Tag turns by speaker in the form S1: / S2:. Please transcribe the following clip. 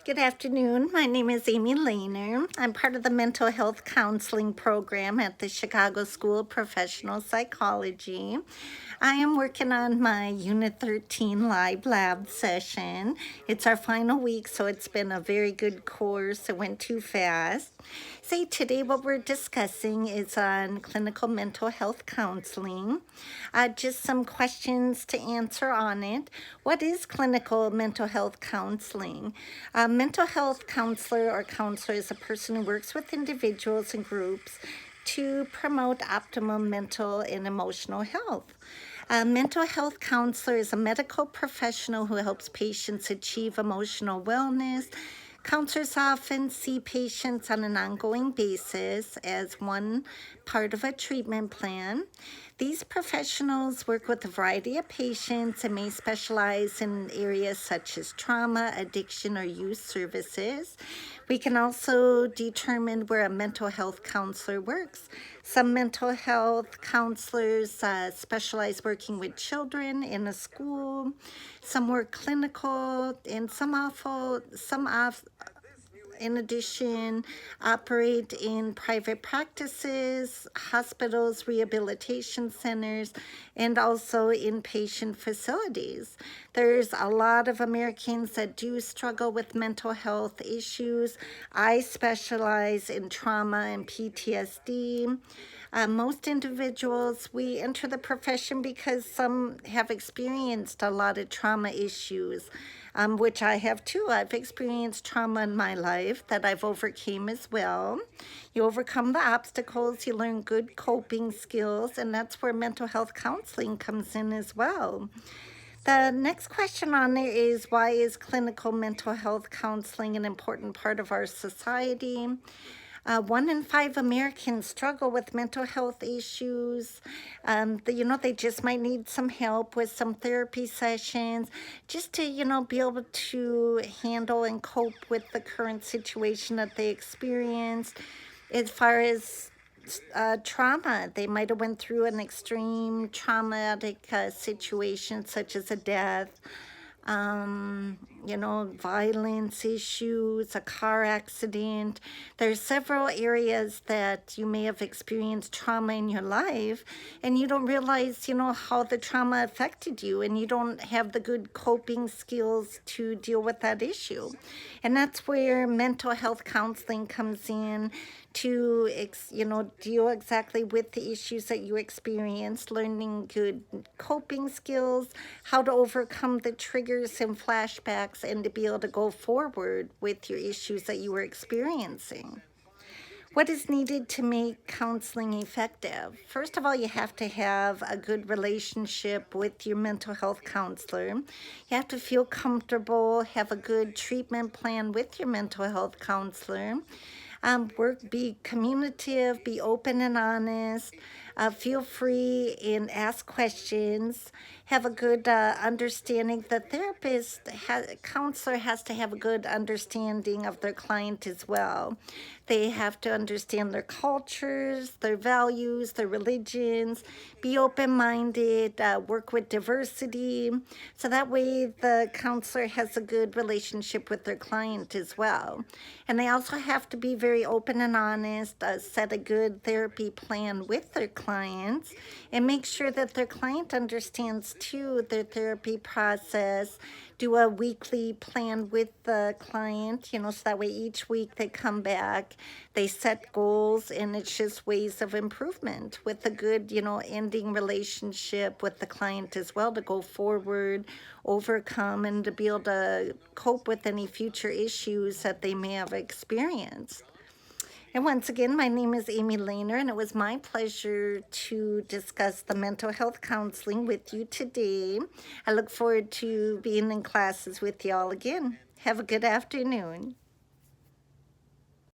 S1: Good afternoon. My name is Amy Lehner. I'm part of the mental health counseling program at the Chicago School of Professional Psychology. I am working on my Unit 13 live lab session. It's our final week, so it's been a very good course. It went too fast. Say today what we're discussing is on clinical mental health counseling. Just some questions to answer on it. What is clinical mental health counseling? A mental health counselor or counselor is a person who works with individuals and groups to promote optimum mental and emotional health. A mental health counselor is a medical professional who helps patients achieve emotional wellness. Counselors often see patients on an ongoing basis as one part of a treatment plan. These professionals work with a variety of patients and may specialize in areas such as trauma, addiction, or youth services. We can also determine where a mental health counselor works. Some mental health counselors specialize working with children in a school. Some work clinical, and in addition, operate in private practices, hospitals, rehabilitation centers, and also inpatient facilities. There's a lot of Americans that do struggle with mental health issues. I specialize in trauma and PTSD. Most individuals, we enter the profession because some have experienced a lot of trauma issues, which I have too. I've experienced trauma in my life that I've overcame as well. You overcome the obstacles, you learn good coping skills, and that's where mental health counseling comes in as well. The next question on there is, why is clinical mental health counseling an important part of our society? 1 in 5 Americans struggle with mental health issues. They just might need some help with some therapy sessions just to, be able to handle and cope with the current situation that they experienced. As far as trauma, they might have went through an extreme traumatic situation such as a death, violence issues, a car accident. There's several areas that you may have experienced trauma in your life, and you don't realize, how the trauma affected you, and you don't have the good coping skills to deal with that issue. And that's where mental health counseling comes in to, deal exactly with the issues that you experienced, learning good coping skills, how to overcome the triggers and flashbacks, and to be able to go forward with your issues that you were experiencing. What is needed to make counseling effective? First of all, you have to have a good relationship with your mental health counselor. You have to feel comfortable, have a good treatment plan with your mental health counselor. Be communicative, be open and honest. Feel free and ask questions. Have a good understanding. The counselor has to have a good understanding of their client as well. They have to understand their cultures, their values, their religions, be open-minded, work with diversity. So that way the counselor has a good relationship with their client as well. And they also have to be very open and honest, set a good therapy plan with their clients, and make sure that their client understands too their therapy process. Do a weekly plan with the client, so that way each week they come back, they set goals, and it's just ways of improvement with a good, ending relationship with the client as well, to go forward, overcome, and to be able to cope with any future issues that they may have experienced. And once again, my name is Amy Lehner, and it was my pleasure to discuss the mental health counseling with you today. I look forward to being in classes with y'all again. Have a good afternoon.